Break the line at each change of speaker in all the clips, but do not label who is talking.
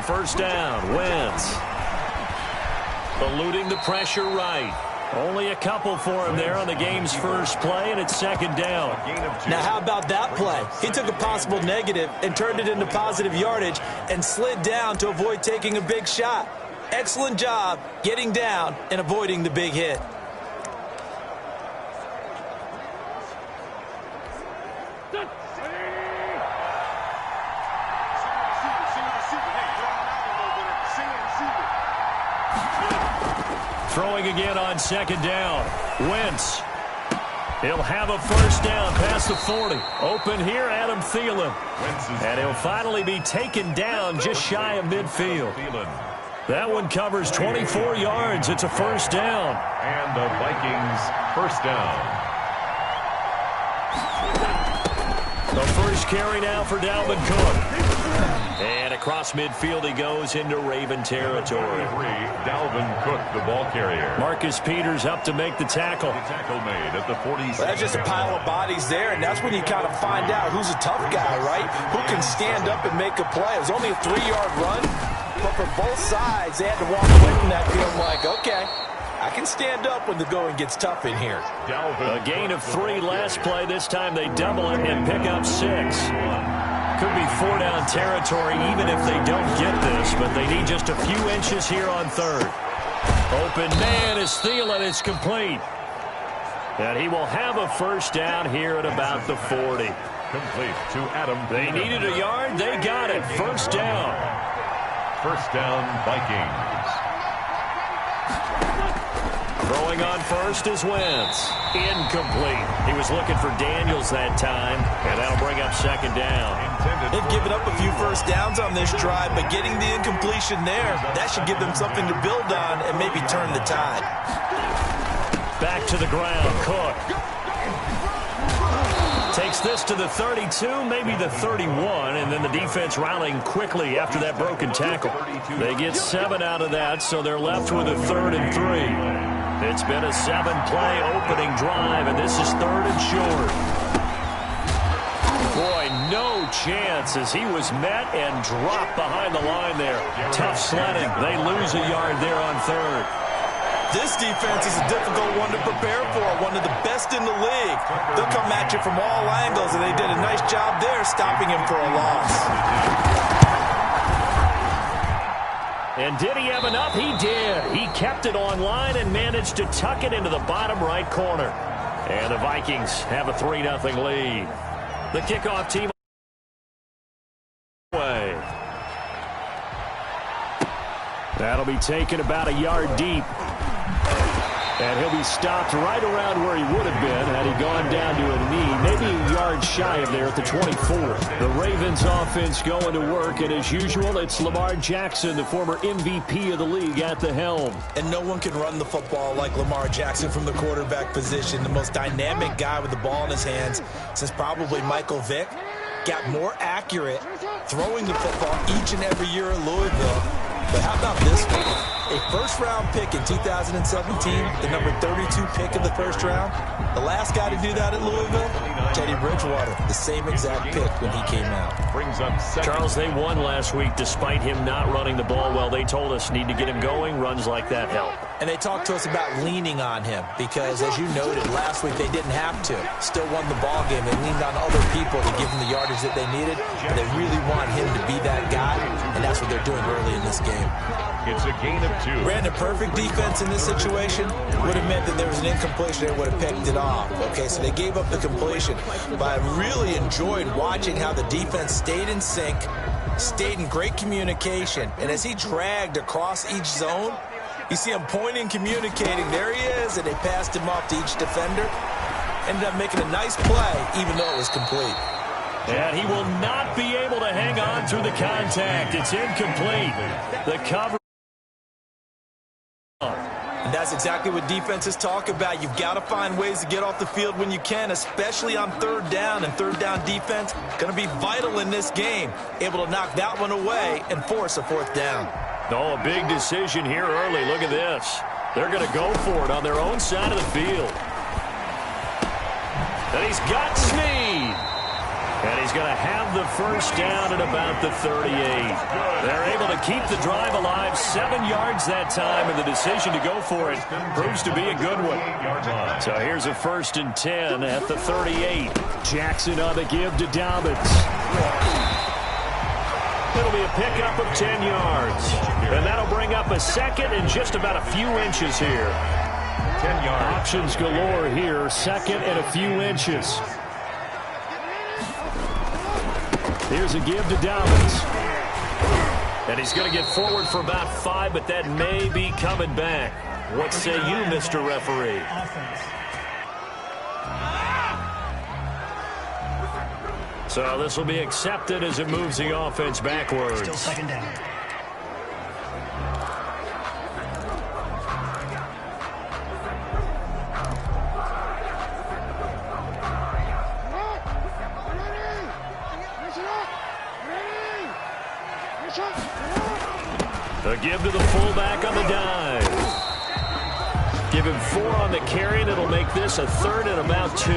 first down. Wentz eluding the pressure right. Only a couple for him there on the game's first play, and it's second down.
Now, how about that play? He took a possible negative and turned it into positive yardage and slid down to avoid taking a big shot. Excellent job getting down and avoiding the big hit.
Throwing again on second down. Wentz. He'll have a first down past the 40. Open here, Adam Thielen. And he'll finally be taken down just shy of midfield. That one covers 24 yards. It's a first down.
And the Vikings first down.
The first carry now for Dalvin Cook. And across midfield he goes into Raven territory.
Dalvin Cook, the ball carrier.
Marcus Peters up to make the tackle.
The tackle made at the 46.
Well, that's just a pile of bodies there, and that's when you kind of find out who's a tough guy, right? Who can stand up and make a play. It was only a 3-yard run, but for both sides, they had to walk away from that feeling like, okay, I can stand up when the going gets tough in here.
A gain of 3 last play. This time they double it and pick up 6. Could be 4-down territory even if they don't get this, but they need just a few inches here on third. Open man is Thielen. It's complete. And he will have a first down here at about the 40.
Complete to Adam.
They needed a yard. They got it. First down.
First down, Vikings.
Throwing on first is Wentz. Incomplete. He was looking for Daniels that time, and that'll bring up second down.
They've given up a few first downs on this drive, but getting the incompletion there, that should give them something to build on and maybe turn the tide.
Back to the ground, Cook. Takes this to the 32, maybe the 31, and then the defense rallying quickly after that broken tackle. They get 7 out of that, so they're left with a 3rd and 3. It's been a 7-play opening drive, and this is 3rd and short. Boy, no chance as he was met and dropped behind the line there. Tough sledding. They lose a yard there on 3rd.
This defense is a difficult one to prepare for, one of the best in the league. They'll come at you from all angles, and they did a nice job there stopping him for a loss.
And did he have enough? He did. He kept it on line and managed to tuck it into the bottom right corner. And the Vikings have a 3-0 lead. The kickoff team away. That'll be taken about a yard deep. And he'll be stopped right around where he would have been had he gone down to a knee, maybe a yard shy of there at the 24. The Ravens offense going to work, and as usual, it's Lamar Jackson, the former MVP of the league, at the helm.
And no one can run the football like Lamar Jackson from the quarterback position, the most dynamic guy with the ball in his hands since probably Michael Vick. Got more accurate throwing the football each and every year at Louisville. But how about this one? A first-round pick in 2017, the number 32 pick of the first round. The last guy to do that at Louisville, Teddy Bridgewater, the same exact pick when he came out.
Brings up second.
Charles, they won last week despite him not running the ball well. They told us need to get him going. Runs like that help.
And they talked to us about leaning on him because, as you noted, last week they didn't have to. Still won the ball game. They leaned on other people to give them the yardage that they needed. But they really want him to be that guy, and that's what they're doing early in this game.
It's a gain of 2.
Brandon, perfect defense in this situation would have meant that there was an incompletion and would have picked it off. Okay, so they gave up the completion. But I really enjoyed watching how the defense stayed in sync, stayed in great communication. And as he dragged across each zone, you see him pointing, communicating. There he is, and they passed him off to each defender. Ended up making a nice play, even though it was complete.
And he will not be able to hang on through the contact. It's incomplete. The cover.
And that's exactly what defenses talk about. You've got to find ways to get off the field when you can, especially on 3rd down. And 3rd down defense going to be vital in this game. Able to knock that one away and force a 4th down.
Oh, a big decision here early. Look at this. They're going to go for it on their own side of the field. And he's got Snead. And he's going to have the first down at about the 38. They're able to keep the drive alive, 7 yards that time, and the decision to go for it proves to be a good one. So here's a 1st and 10 at the 38. Jackson on the give to Dobbins. It'll be a pickup of 10 yards. And that'll bring up a second and just about a few inches here.
10 yards.
Options galore here, second and a few inches. Here's a give to Dobbins. And he's going to get forward for about 5, but that may be coming back. What say you, Mr. Referee? So this will be accepted as it moves the offense backwards.
Still second down.
A give to the fullback on the dive. Give him 4 on the carry, and it'll make this a 3rd and about 2.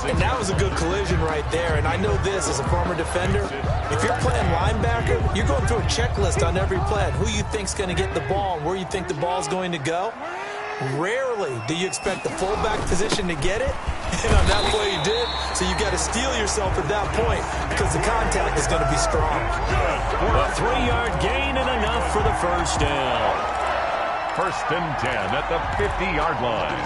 And that was a good collision right there. And I know this as a former defender. If you're playing linebacker, you're going through a checklist on every play. Who you think's going to get the ball and where you think the ball's going to go. Rarely do you expect the fullback position to get it. And on that play you did. So you got to steel yourself at that point because the contact is going to be strong.
A 3-yard gain and enough for the first down.
1st and 10 at the 50-yard line.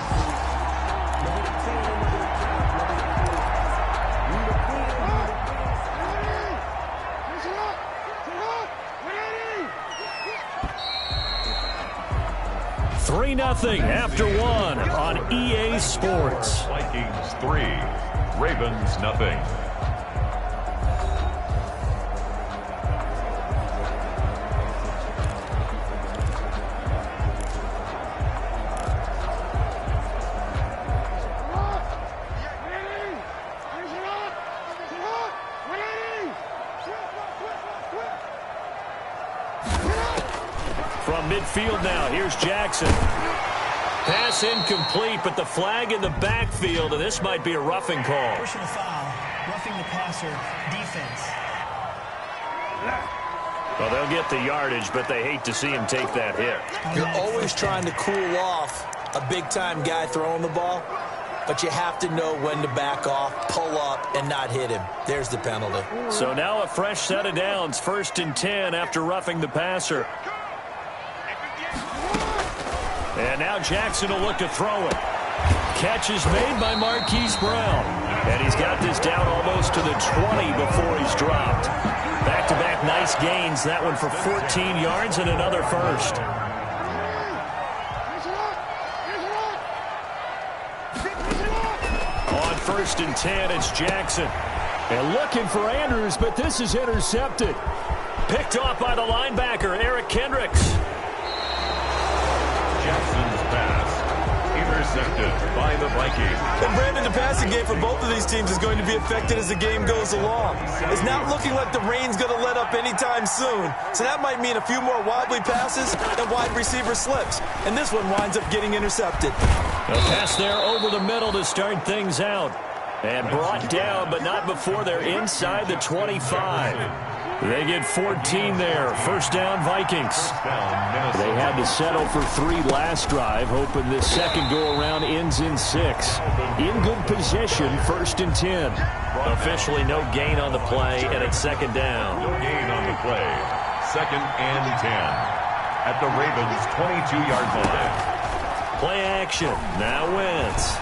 Three 3-0 after 1 on EA Sports.
Vikings 3, Ravens nothing.
From midfield now, here's Jackson. Pass incomplete, but the flag in the backfield, and this might be a roughing call.
Personal foul, roughing the passer, defense.
Well, they'll get the yardage, but they hate to see him take that hit.
You're always trying to cool off a big-time guy throwing the ball, but you have to know when to back off, pull up, and not hit him. There's the penalty.
So now a fresh set of downs, 1st and 10 after roughing the passer. And now Jackson will look to throw it. Catch is made by Marquise Brown. And he's got this down almost to the 20 before he's dropped. Back-to-back nice gains. That one for 14 yards and another first. On 1st and 10, it's Jackson. And looking for Andrews, but this is intercepted. Picked off by the linebacker, Eric Kendricks.
Jackson's pass intercepted by the Vikings.
And Brandon, the passing game for both of these teams is going to be affected as the game goes along. It's not looking like the rain's going to let up anytime soon. So that might mean a few more wobbly passes and wide receiver slips. And this one winds up getting intercepted.
A pass there over the middle to start things out. And brought down, but not before they're inside the 25. They get 14 there. First down, Vikings. They had to settle for 3 last drive, hoping this second go-around ends in 6. In good position, 1st and 10. Officially no gain on the play, and it's second down.
No gain on the play. 2nd and 10 at the Ravens' 22-yard line.
Play action. Now Wentz.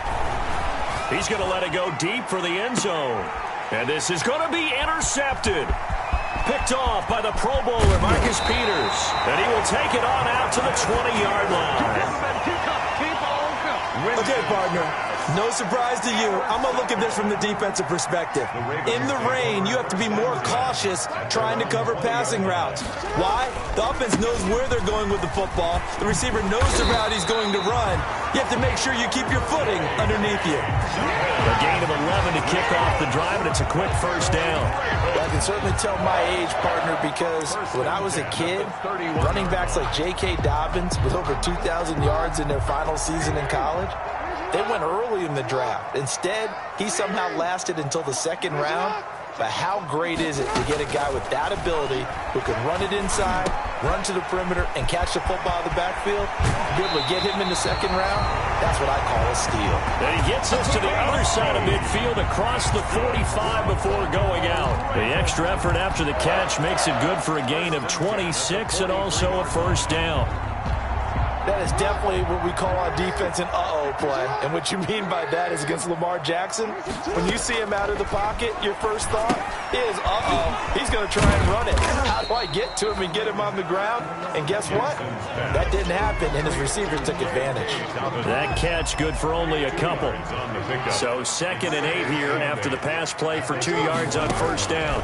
He's going to let it go deep for the end zone. And this is going to be intercepted. Picked off by the Pro Bowler, Marcus Peters. And he will take it on out to the 20-yard line.
Okay, partner. No surprise to you. I'm going to look at this from the defensive perspective. In the rain, you have to be more cautious trying to cover passing routes. Why? The offense knows where they're going with the football. The receiver knows the route he's going to run. You have to make sure you keep your footing underneath you.
A gain of 11 to kick off the drive, and it's a quick first down.
I can certainly tell my age, partner, because when I was a kid, running backs like J.K. Dobbins with over 2,000 yards in their final season in college, They went early in the draft. Instead, he somehow lasted until the second round. But how great is it to get a guy with that ability who can run it inside, run to the perimeter, and catch the football out of the backfield? Be able to get him in the second round? That's what I call a steal.
And he gets us to the other side of midfield across the 45 before going out. The extra effort after the catch makes it good for a gain of 26 and also a first down.
That is definitely what we call on defense an uh-oh play. And what you mean by that is against Lamar Jackson, when you see him out of the pocket, your first thought is, uh-oh, he's going to try and run it. How do I get to him and get him on the ground? And guess what? That didn't happen, and his receivers took advantage.
That catch good for only a couple. So 2nd and 8 here after the pass play for 2 yards on first down.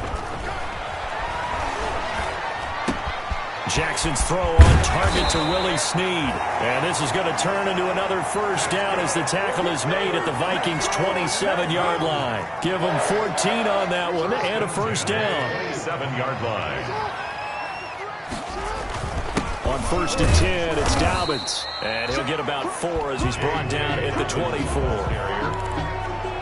Jackson's throw on target to Willie Snead. And this is going to turn into another first down as the tackle is made at the Vikings' 27-yard line. Give them 14 on that one and a first down.
7-yard line.
On 1st and 10, it's Dobbins. And he'll get about 4 as he's brought down at the 24.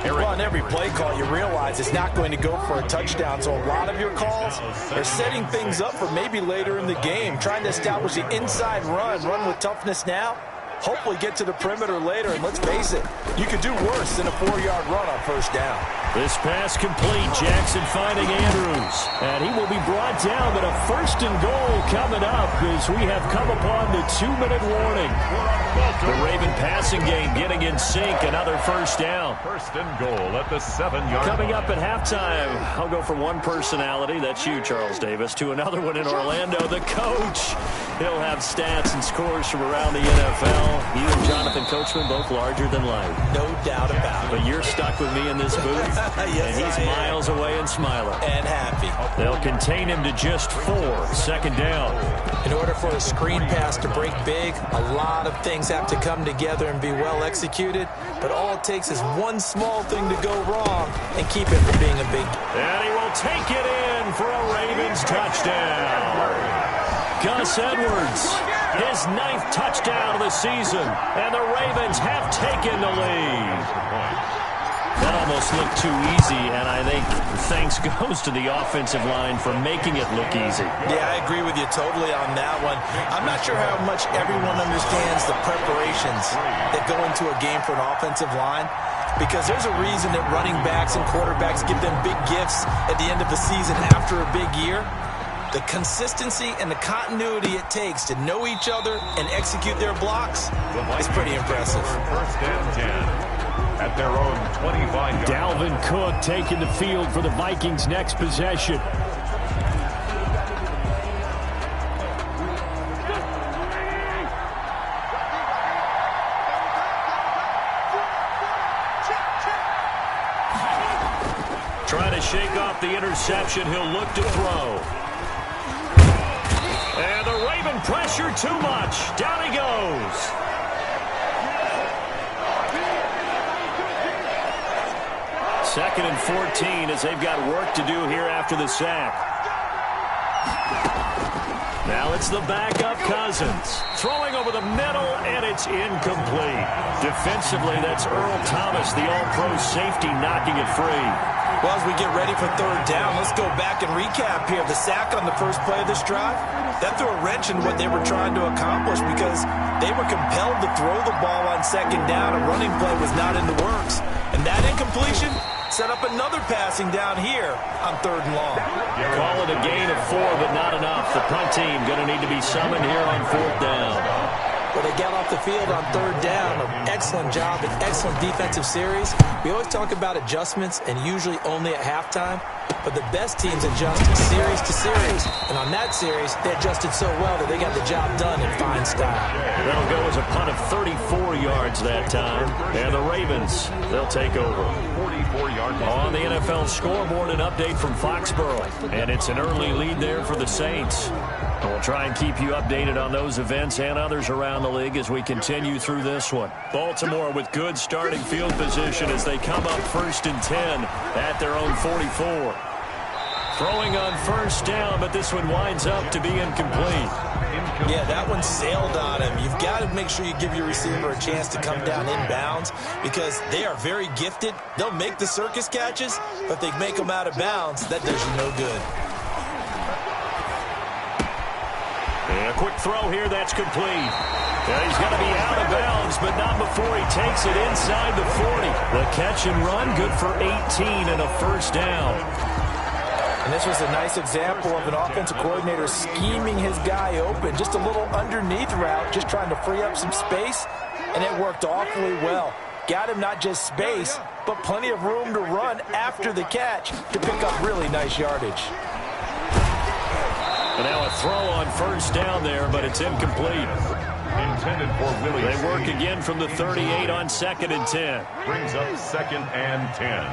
Well, on every play call, you realize it's not going to go for a touchdown. So a lot of your calls are setting things up for maybe later in the game, trying to establish the inside run with toughness now, hopefully get to the perimeter later. And let's face it, you could do worse than a 4-yard run on first down.
This pass complete. Jackson finding Andrews. And he will be brought down, but a 1st and goal coming up as we have come upon the 2-minute warning. The Raven passing game getting in sync. Another first down.
1st and goal at the 7-yard
Coming
line.
up at halftime, I'll go from one personality, that's you, Charles Davis, to another one in Orlando, the coach. He'll have stats and scores from around the NFL. You and Jonathan Coachman both larger than life.
No doubt about it.
But you're stuck with me in this booth.
Yes,
and he's miles away and smiling.
And happy.
They'll contain him to just 4. 2nd down.
In order for a screen pass to break big, a lot of things have to come together and be well executed. But all it takes is one small thing to go wrong and keep it from being a big.
And he will take it in for a Ravens touchdown. Gus Edwards, his 9th touchdown of the season. And the Ravens have taken the lead. That almost looked too easy, and I think thanks goes to the offensive line for making it look easy.
Yeah, I agree with you totally on that one. I'm not sure how much everyone understands the preparations that go into a game for an offensive line, because there's a reason that running backs and quarterbacks give them big gifts at the end of the season after a big year. The consistency and the continuity it takes to know each other and execute their blocks is pretty impressive.
1st and 10. At their own 25-yard line.
Dalvin Cook taking the field for the Vikings' next possession. Trying to shake off the interception. He'll look to throw. And the Raven pressure too much. Down he goes. 2nd and 14 as they've got work to do here after the sack. Now it's the backup Cousins. Throwing over the middle, and it's incomplete. Defensively, that's Earl Thomas, the all-pro safety, knocking it free.
Well, as we get ready for 3rd down, let's go back and recap here. The sack on the first play of this drive, that threw a wrench in what they were trying to accomplish because they were compelled to throw the ball on 2nd down. A running play was not in the works. And that incompletion set up another passing down here on 3rd and long.
Call it a gain of 4, but not enough. The punt team going to need to be summoned here on 4th down.
Well, they got off the field on 3rd down. An excellent job, an excellent defensive series. We always talk about adjustments, and usually only at halftime. But the best teams adjust series to series. And on that series, they adjusted so well that they got the job done in fine style.
That'll go as a punt of 34 yards that time. And the Ravens, they'll take over.
44-yard line.
On the NFL scoreboard, an update from Foxborough. And it's an early lead there for the Saints. We'll try and keep you updated on those events and others around the league as we continue through this one. Baltimore with good starting field position as they come up 1st and 10 at their own 44. Throwing on 1st down, but this one winds up to be incomplete.
Yeah, that one sailed on him. You've got to make sure you give your receiver a chance to come down inbounds because they are very gifted. They'll make the circus catches, but if they make them out of bounds, that does you no good.
And a quick throw here, that's complete. Yeah, he's going to be out of bounds, but not before he takes it inside the 40. The catch and run, good for 18 and a first down.
And this was a nice example of an offensive coordinator scheming his guy open. Just a little underneath route, just trying to free up some space, and it worked awfully well. Got him not just space, but plenty of room to run after the catch to pick up really nice yardage.
And now a throw on first down there, but it's incomplete.
Intended for Willie.
They work again from the 38 on 2nd and 10.
Brings up 2nd and 10.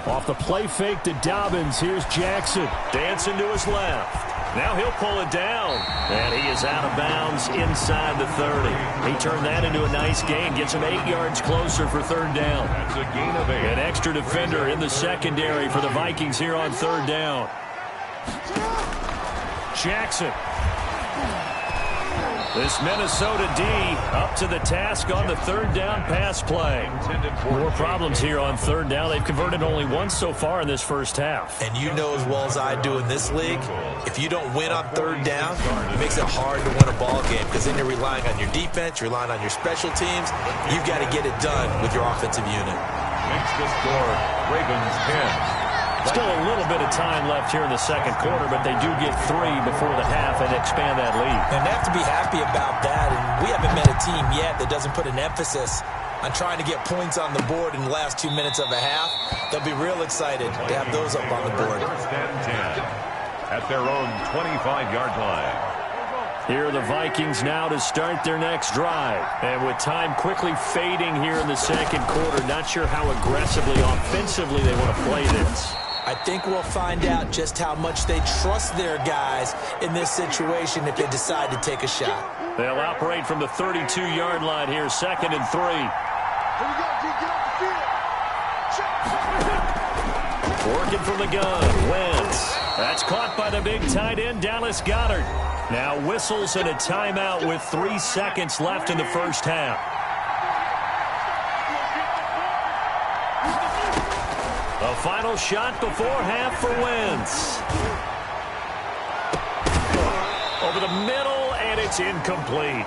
Off the play fake to Dobbins, here's Jackson. Dancing to his left. Now he'll pull it down. And he is out of bounds inside the 30. He turned that into a nice gain. Gets him 8 yards closer for 3rd down.
That's a gain of 8.
An extra defender in the secondary for the Vikings here on 3rd down. Jackson. This Minnesota D up to the task on the 3rd down pass play. More problems here on 3rd down. They've converted only once so far in this first half.
And you know as well as I do in this league, if you don't win on 3rd down, it makes it hard to win a ball game because then you're relying on your defense, you're relying on your special teams. You've got to get it done with your offensive unit.
Makes the score Ravens 10.
Still a little bit of time left here in the 2nd quarter, but they do get 3 before the half and expand that lead.
And they have to be happy about that. And we haven't met a team yet that doesn't put an emphasis on trying to get points on the board in the last 2 minutes of a half. They'll be real excited to have those up on the board.
1st and 10 at their own 25-yard line.
Here are the Vikings now to start their next drive. And with time quickly fading here in the 2nd quarter, not sure how aggressively, offensively they want to play this.
I think we'll find out just how much they trust their guys in this situation if they decide to take a shot.
They'll operate from the 32-yard line here, 2nd and 3. Working from the gun, Wentz. That's caught by the big tight end, Dallas Goedert. Now whistles and a timeout with 3 seconds left in the first half. A final shot before half for Wentz. Over the middle, and it's incomplete.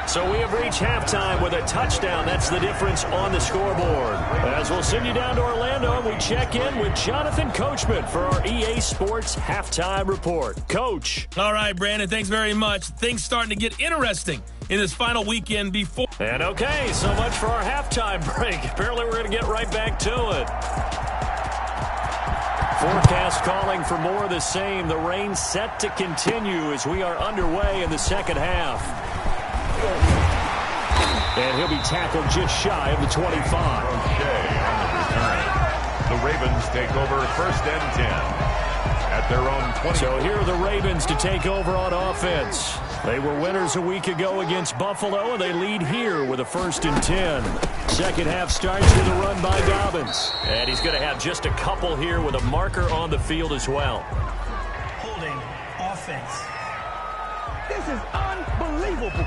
So we have reached halftime with a touchdown. That's the difference on the scoreboard. As we'll send you down to Orlando, and we check in with Jonathan Coachman for our EA Sports Halftime Report. Coach.
All right, Brandon, thanks very much. Things starting to get interesting in this final weekend before.
And okay, so much for our halftime break. Apparently we're going to get right back to it. Forecast calling for more of the same. The rain set to continue as we are underway in the 2nd half. And he'll be tackled just shy of the 25.
The Ravens take over 1st and 10 at their own 20.
So here are the Ravens to take over on offense. They were winners a week ago against Buffalo, and they lead here with a 1st and 10. 2nd half starts with a run by Dobbins. And he's going to have just a couple here with a marker on the field as well.
Holding offense.
This is unbelievable.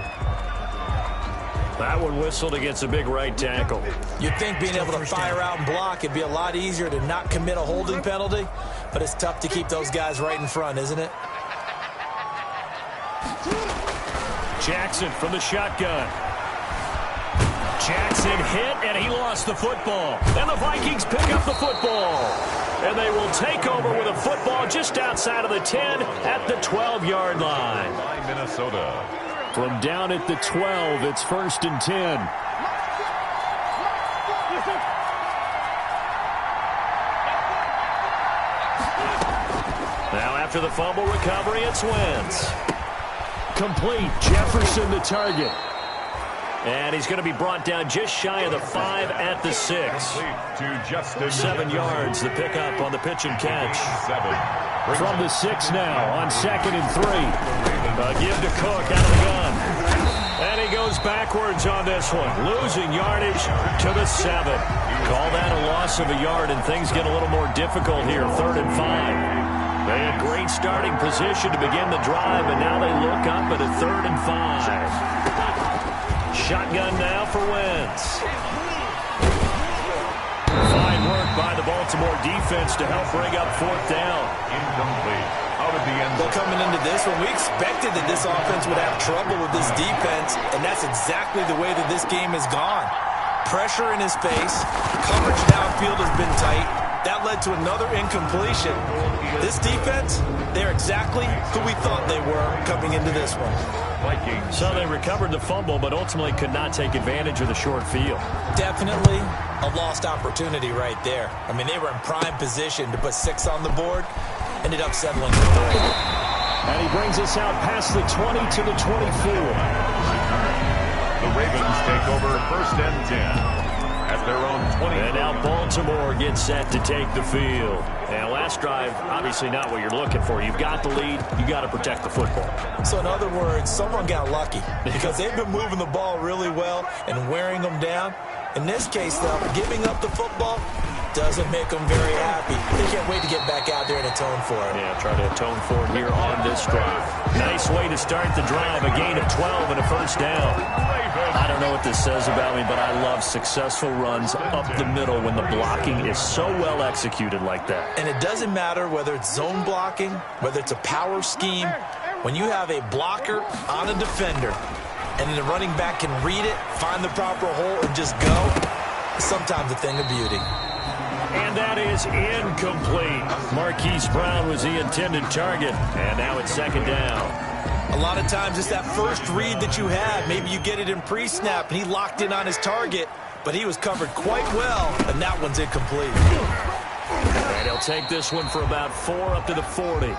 That one whistled against a big right tackle.
You'd think being able to fire out and block, it'd be a lot easier to not commit a holding penalty, but it's tough to keep those guys right in front, isn't it?
Jackson from the shotgun. Jackson hit, and he lost the football. And the Vikings pick up the football. And they will take over with a football just outside of the 10 at the 12-yard line.
By Minnesota.
From down at the 12, it's 1st and 10. Now after the fumble recovery, it's Wentz. Complete. Jefferson the target. And he's going to be brought down just shy of the 5 at the 6. 7 yards, the pickup on the pitch and catch. From the 6 now on 2nd and 3. Give to Cook out of the gun. And he goes backwards on this one, losing yardage to the 7. Call that a loss of a yard, and things get a little more difficult here, 3rd and 5. They had great starting position to begin the drive, and now they look up at a 3rd and 5. Shotgun now for Wentz. Fine work by the Baltimore defense to help bring up 4th down.
Incomplete. Out of the end zone.
Well, coming into this one, we expected that this offense would have trouble with this defense, and that's exactly the way that this game has gone. Pressure in his face. Coverage downfield has been tight. That led to another incompletion. This defense, they're exactly who we thought they were coming into this one.
Vikings.
So they recovered the fumble, but ultimately could not take advantage of the short field.
Definitely a lost opportunity right there. I mean, they were in prime position to put 6 on the board. Ended up settling for 3.
And he brings us out past the 20 to the 24.
The Ravens take over 1st and 10 at their own 20.
And now Baltimore gets set to take the field. And last drive, obviously not what you're looking for. You've got the lead. You got to protect the football.
So in other words, someone got lucky because they've been moving the ball really well and wearing them down. In this case, though, giving up the football doesn't make them very happy. They can't wait to get back out there and atone for it.
Yeah, try to atone for it here on this drive. Nice way to start the drive. A gain of 12 and a 1st down. I don't know what this says about me, but I love successful runs up the middle when the blocking is so well executed like that.
And it doesn't matter whether it's zone blocking, whether it's a power scheme. When you have a blocker on a defender and then the running back can read it, find the proper hole, and just go, it's sometimes a thing of beauty.
And that is incomplete. Marquise Brown was the intended target. And now it's 2nd down.
A lot of times it's that first read that you have. Maybe you get it in pre-snap and he locked in on his target, but he was covered quite well, and that one's incomplete.
And he'll take this one for about 4 up to the 40.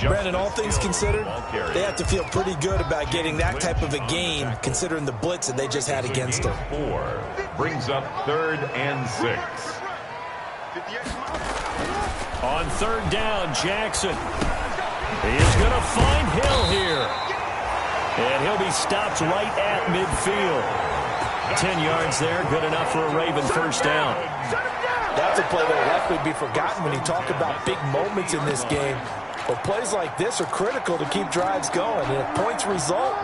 Brandon, all things considered, they have to feel pretty good about getting that type of a gain, considering the blitz that they just had against them.
4 brings up 3rd and 6.
On 3rd down, Jackson. He is going to find Hill here. And he'll be stopped right at midfield. 10 yards there, good enough for a Raven 1st down.
That's a play that will likely be forgotten when you talk about big moments in this game. But plays like this are critical to keep drives going. And if points result,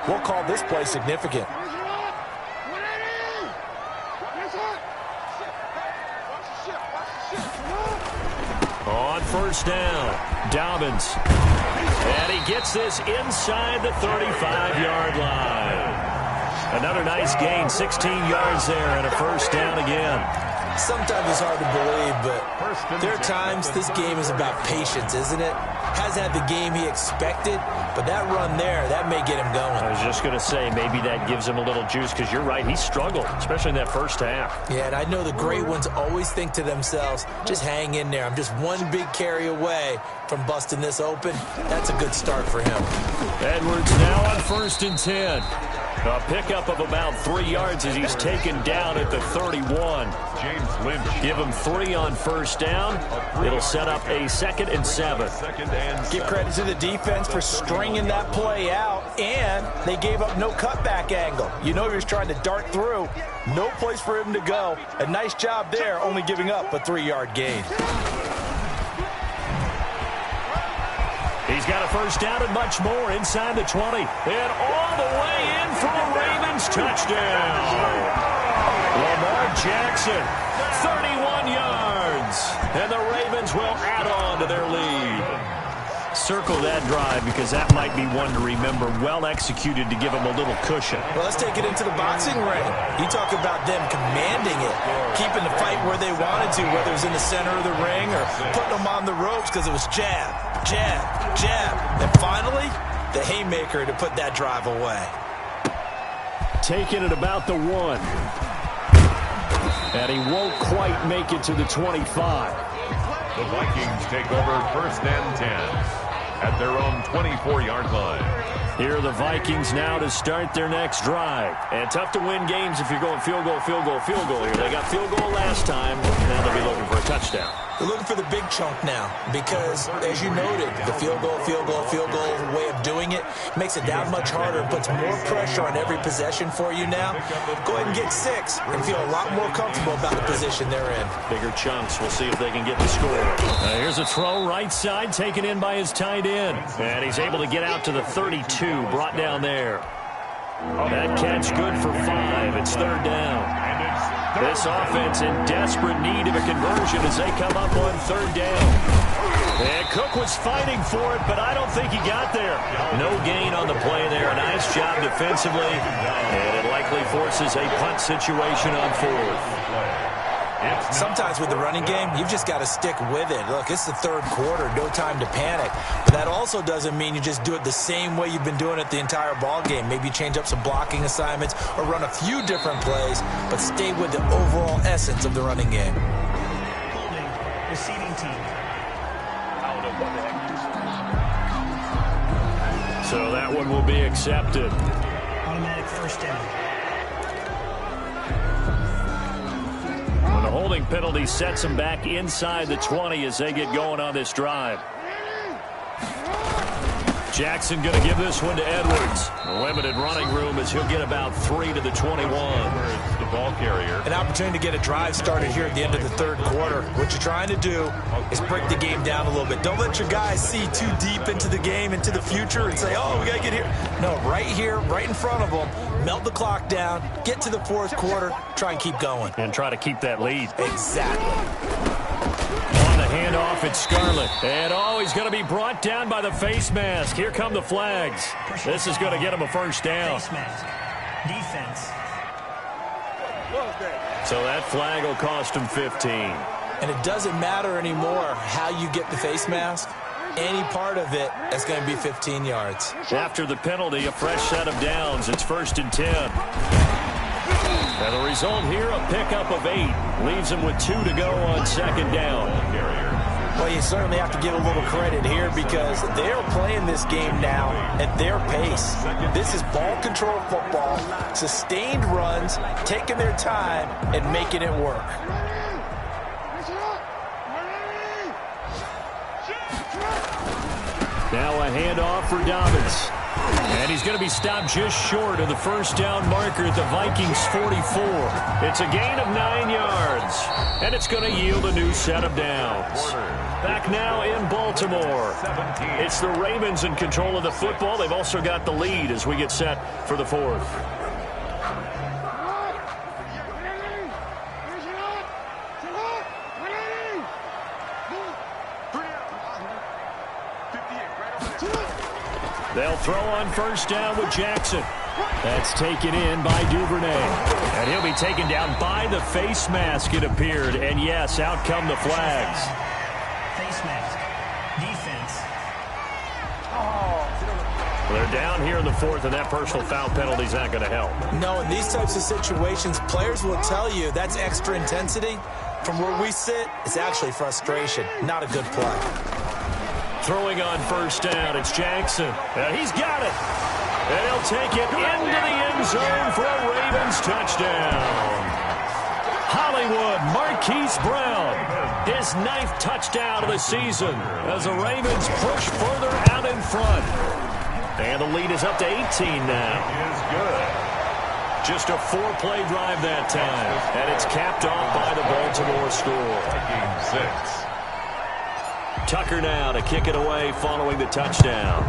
we'll call this play significant.
On 1st down, Dobbins. And he gets this inside the 35-yard line. Another nice gain, 16 yards there, and a 1st down again.
Sometimes it's hard to believe, but there are times this game is about patience, isn't it? Has had the game he expected, but that run there, that may get him going.
I was just going to say, maybe that gives him a little juice, because you're right, he struggled, especially in that 1st half.
Yeah, and I know the great ones always think to themselves, just hang in there. I'm just one big carry away from busting this open. That's a good start for him.
Edwards now on 1st and 10. A pickup of about 3 yards as he's taken down at the 31.
James Lynch.
Give him 3 on 1st down. It'll set up a 2nd and 7.
Give credit to the defense for stringing that play out, and they gave up no cutback angle. You know he was trying to dart through. No place for him to go. A nice job there, only giving up a 3-yard gain.
He's got a 1st down and much more inside the 20. And all the way in for a Ravens touchdown. Lamar Jackson, 31 yards. And the Ravens will add on to their lead. Circle that drive because that might be one to remember. Well executed to give them a little cushion.
Well, let's take it into the boxing ring. You talk about them commanding it, keeping the fight where they wanted to, whether it was in the center of the ring or putting them on the ropes because it was jab, jab, jab. And finally, the haymaker to put that drive away.
Taking it about the 1. And he won't quite make it to the 25.
The Vikings take over 1st and 10 at their own 24-yard line.
Here are the Vikings now to start their next drive. And tough to win games if you're going field goal, field goal, field goal here. They got field goal last time. Now they'll be looking for a touchdown.
They're looking for the big chunk now because, as you noted, the field goal way of doing it makes it that much harder and puts more pressure on every possession for you now. Go ahead and get 6 and feel a lot more comfortable about the position they're in.
Bigger chunks. We'll see if they can get the score. Here's a throw right side taken in by his tight end. And he's able to get out to the 32, brought down there. That catch good for 5. It's 3rd down. This offense in desperate need of a conversion as they come up on 3rd down. And Cook was fighting for it, but I don't think he got there. No gain on the play there. Nice job defensively. And it likely forces a punt situation on 4th.
Sometimes with the running game, you've just got to stick with it. Look, it's the 3rd quarter, no time to panic. But that also doesn't mean you just do it the same way you've been doing it the entire ball game. Maybe change up some blocking assignments or run a few different plays, but stay with the overall essence of the running game.
Holding, receiving team.
So that one will be accepted.
Automatic 1st down.
The holding penalty sets them back inside the 20 as they get going on this drive. Jackson going to give this one to Edwards. Limited running room as he'll get about 3 to the 21.
The ball carrier.
An opportunity to get a drive started here at the end of the 3rd quarter. What you're trying to do is break the game down a little bit. Don't let your guys see too deep into the game, into the future, and say, oh, we got to get here. No, right here, right in front of them, melt the clock down, get to the 4th quarter, try and keep going.
And try to keep that lead.
Exactly.
On the handoff, it's Scarlett. And he's going to be brought down by the face mask. Here come the flags. This is going to get him a 1st down.
Face mask. Defense.
So that flag will cost him 15.
And it doesn't matter anymore how you get the face mask. Any part of it, that's going to be 15 yards.
After the penalty, a fresh set of downs. It's 1st and 10. And the result here, a pickup of 8. Leaves them with 2 to go on 2nd down.
Well, you certainly have to give a little credit here because they're playing this game now at their pace. This is ball control football, sustained runs, taking their time, and making it work.
Now a handoff for Dobbins. And he's going to be stopped just short of the 1st down marker at the Vikings 44. It's a gain of 9 yards. And it's going to yield a new set of downs. Back now in Baltimore. It's the Ravens in control of the football. They've also got the lead as we get set for the 4th. They'll throw on 1st down with Jackson. That's taken in by Duvernay. And he'll be taken down by the face mask, it appeared. And yes, out come the flags.
Face mask. Defense.
They're down here in the 4th, and that personal foul penalty is not going to help.
No, in these types of situations, players will tell you that's extra intensity. From where we sit, it's actually frustration. Not a good play.
Throwing on 1st down, it's Jackson. He's got it. And he'll take it into the end zone for a Ravens touchdown. Hollywood Marquise Brown, his 9th touchdown of the season as the Ravens push further out in front. And the lead is up to 18 now.
Is good.
Just a 4-play drive that time. And it's capped off by the Baltimore score.
Game 6.
Tucker now to kick it away following the touchdown.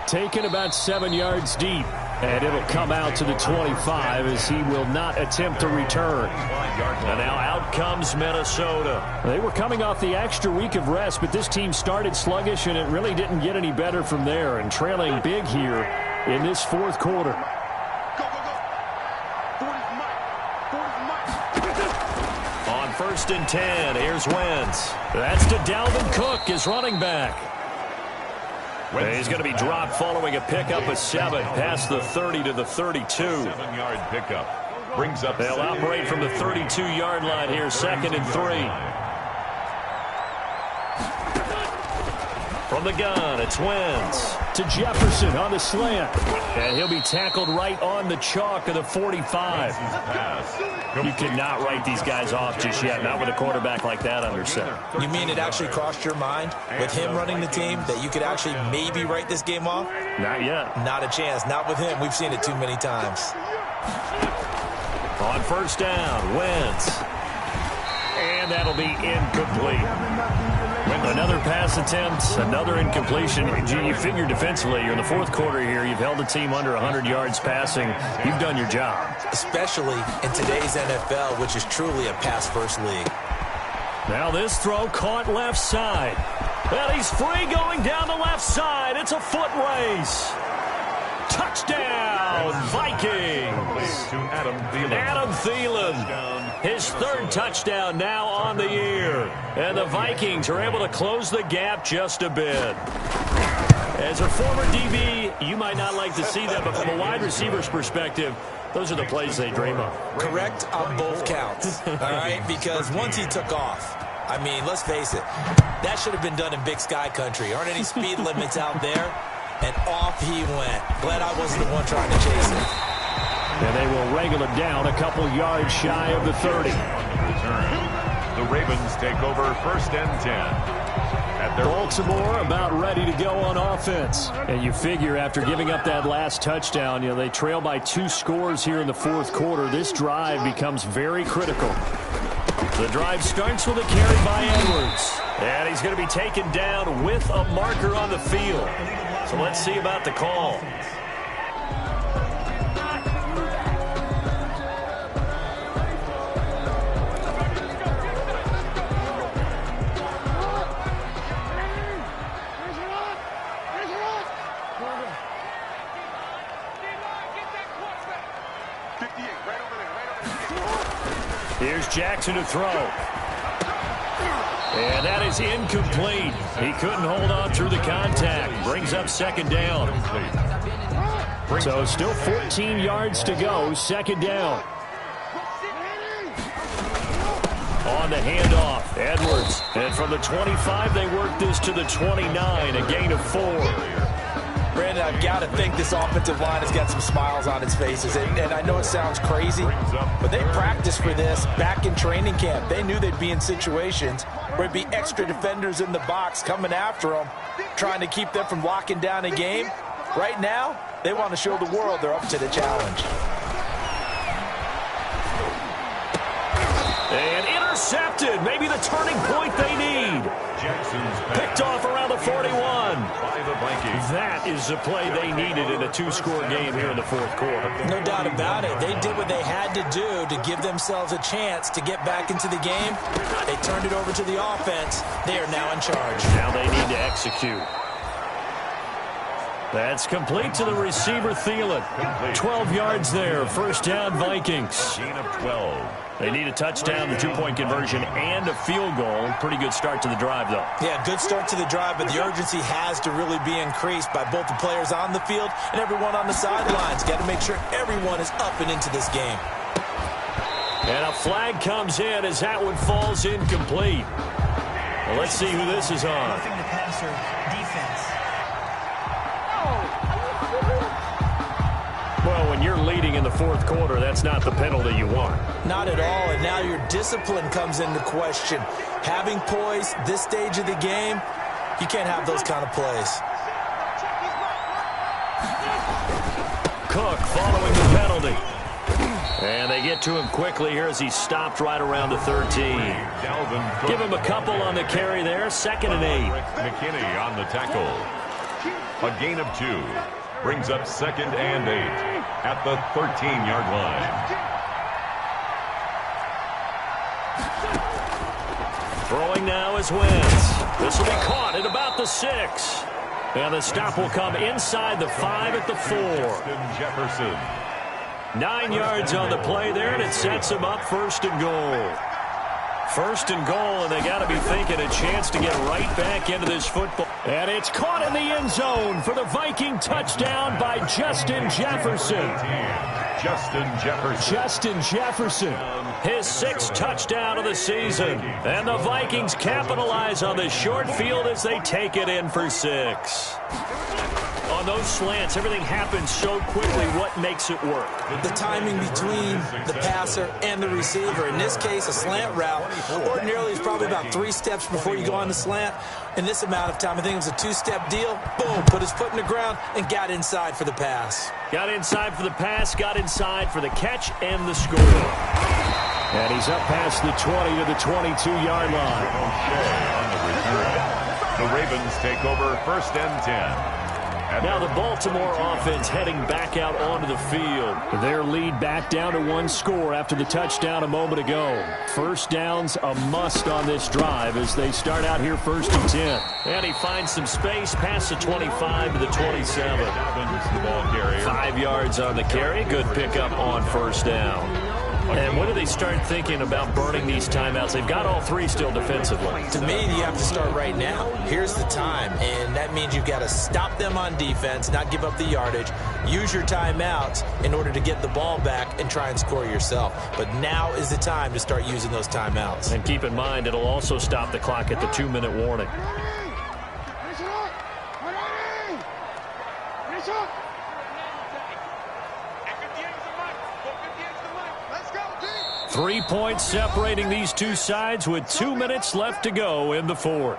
Taken about 7 yards deep. And it'll come out to the 25 as he will not attempt to return. And now out comes Minnesota. They were coming off the extra week of rest, but this team started sluggish, and it really didn't get any better from there. And trailing big here in this 4th quarter. On 1st and 10, here's Wentz. That's to Dalvin Cook, his running back. He's going to be dropped following a pickup of 7 past the 30 to the 32.
7-yard pickup. Brings up.
They'll operate from the 32-yard line here, 2nd and 3. From the gun, it's Wentz to Jefferson on the slant. And he'll be tackled right on the chalk of the 45. You cannot write these guys off just yet, not with a quarterback like that under center.
You mean it actually crossed your mind with him running the team that you could actually maybe write this game off?
Not yet.
Not a chance. Not with him. We've seen it too many times.
On first down, Wentz. And that'll be incomplete. Another pass attempt, another incompletion. You figure defensively, you're in the fourth quarter here. You've held the team under 100 yards passing. You've done your job. Especially in today's NFL, which is truly a pass-first league. Now this throw caught left side. Well, he's free going down the left side. It's a foot race. Touchdown, Vikings. Adam Thielen. His third touchdown now on the year. And the Vikings are able to close the gap just a bit. As a former DB, you might not like to see that, but from a wide receiver's perspective, those are the plays they dream of. Correct on both counts, all right? Because once he took off, I mean, let's face it, that should have been done in Big Sky Country. Aren't any speed limits out there? And off he went. Glad I wasn't the one trying to chase him. And they will wrangle it down a couple yards shy of the 30.
The Ravens take over first and 10. At their
Baltimore about ready to go on offense. And you figure after giving up that last touchdown, they trail by 2 scores here in the fourth quarter. This drive becomes very critical. The drive starts with a carry by Edwards. And he's going to be taken down with a marker on the field. So let's see about the call. Here's Jackson to throw. And that is incomplete. He couldn't hold on through the contact. Brings up second down. So still 14 yards to go. Second down. On the handoff, Edwards. And from the 25, they work this to the 29. A gain of 4. Brandon, I've got to think this offensive line has got some smiles on its faces. And I know it sounds crazy, but they practiced for this back in training camp. They knew they'd be in situations where it'd be extra defenders in the box coming after them, trying to keep them from locking down a game. Right now, they want to show the world they're up to the challenge. And intercepted. Maybe the turning point they need. Picked off around the 41. That is the play they needed in a 2-score game here in the fourth quarter. No doubt about it. They did what they had to do to give themselves a chance to get back into the game. They turned it over to the offense. They are now in charge. Now they need to execute. That's complete to the receiver, Thielen. 12 yards there. First down, Vikings.
gain of 12.
They need a touchdown, the 2-point conversion, and a field goal. Pretty good start to the drive, though. Yeah, good start to the drive, but the urgency has to really be increased by both the players on the field and everyone on the sidelines. Got to make sure everyone is up and into this game. And a flag comes in as that one falls incomplete. Well, let's see who this is on.
Roughing the passer, defense.
Well, when you're leading in the fourth quarter, that's not the penalty you want. Not at all, and now your discipline comes into question. Having poise this stage of the game, you can't have those kind of plays. Cook following the penalty. And they get to him quickly here as he's stopped right around the 13. Give him a couple on the carry there, 2nd and 8.
McKinney on the tackle. A gain of 2. Brings up 2nd and 8 at the 13-yard line.
Throwing now is Wentz. This will be caught at about the 6. And the stop will come inside the 5 at the 4.
Jefferson.
9 yards on the play there, and it sets him up 1st and goal. First and goal, and they got to be thinking a chance to get right back into this football. And it's caught in the end zone for the Viking touchdown by Justin Jefferson. Justin Jefferson, his 6th touchdown of the season. And the Vikings capitalize on this short field as they take it in for 6. On those slants, everything happens so quickly. What makes it work?
The timing between the passer and the receiver. In this case, a slant route ordinarily is probably about 3 steps before you go on the slant. In this amount of time, I think it was a 2-step deal. Boom, put his foot in the ground and got inside for the pass.
Got inside for the pass, got inside for the catch and the score. And he's up past the 20 to the 22-yard line.
On the return. The Ravens take over 1st and 10.
Now the Baltimore offense heading back out onto the field. Their lead back down to 1 score after the touchdown a moment ago. First down's a must on this drive as they start out here 1st and 10. And he finds some space past the 25 to the 27. 5 yards on the carry. Good pickup on 1st down. And when do they start thinking about burning these timeouts? They've got all 3 still defensively.
To me, you have to start right now. Here's the time, and that means you've got to stop them on defense, not give up the yardage, use your timeouts in order to get the ball back and try and score yourself. But now is the time to start using those timeouts.
And keep in mind, it'll also stop the clock at the 2-minute warning. 3 points separating these two sides with 2 minutes left to go in the 4th.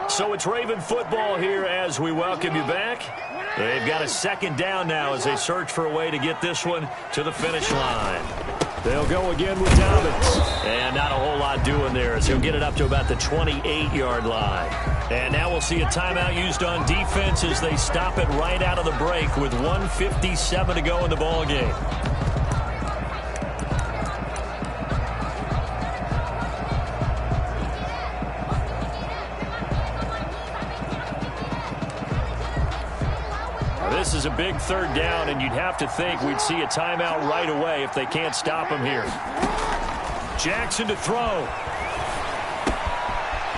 So it's Raven football here as we welcome you back. They've got a 2nd down now as they search for a way to get this one to the finish line. They'll go again with Dobbins. And not a whole lot doing there as he'll get it up to about the 28-yard line. And now we'll see a timeout used on defense as they stop it right out of the break with 1:57 to go in the ballgame. This is a big 3rd down, and you'd have to think we'd see a timeout right away if they can't stop him here. Jackson to throw.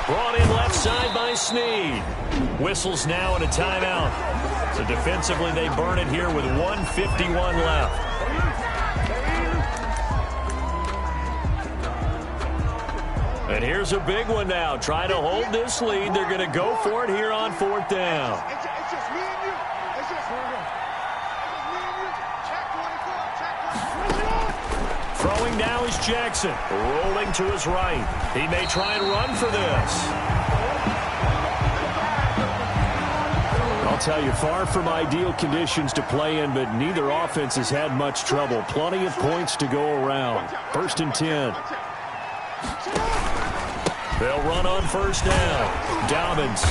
Brought in left side by Snead. Whistles now and a timeout. So defensively they burn it here with 1:51 left. And here's a big one now. Trying to hold this lead. They're going to go for it here on 4th down. Throwing now is Jackson. Rolling to his right. He may try and run for this. I'll tell you, far from ideal conditions to play in, but neither offense has had much trouble. Plenty of points to go around. 1st and 10. They'll run on 1st down. Dobbins.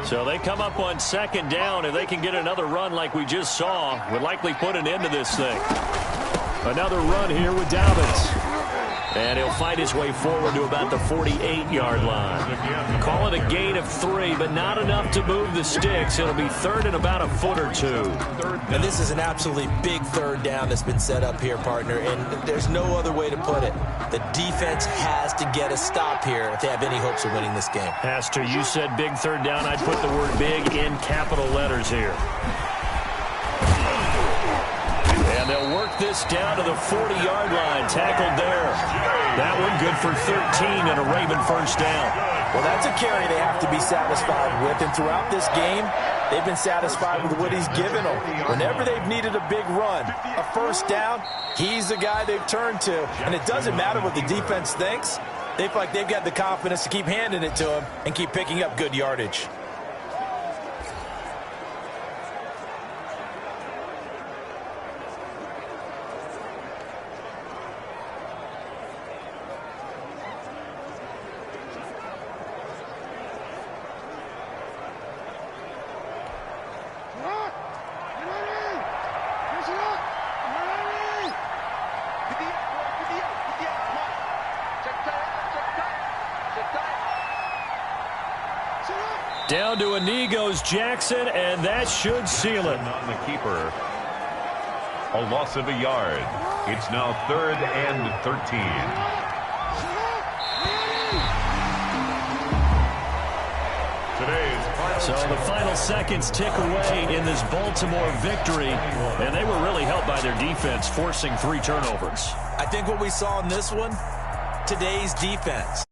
So they come up on 2nd down. If they can get another run like we just saw, would likely put an end to this thing. Another run here with Dobbins. And he'll fight his way forward to about the 48-yard line. Call it a gain of 3, but not enough to move the sticks. It'll be 3rd and about a foot or 2.
And this is an absolutely big 3rd down that's been set up here, partner, and there's no other way to put it. The defense has to get a stop here if they have any hopes of winning this game.
Has to. You said big 3rd down. I'd put the word big in capital letters here. And they'll work this down to the 40-yard line. Tackled there. That one good for 13 and a Raven 1st down.
Well, that's a carry they have to be satisfied with. And throughout this game, they've been satisfied with what he's given them. Whenever they've needed a big run, a 1st down, he's the guy they've turned to. And it doesn't matter what the defense thinks. They feel like they've got the confidence to keep handing it to him and keep picking up good yardage.
Down to a knee goes Jackson, and that should seal it.
On the keeper. A loss of a yard. It's now 3rd and 13.
So the final seconds tick away in this Baltimore victory, and they were really helped by their defense, forcing 3 turnovers.
I think what we saw in this one, today's defense.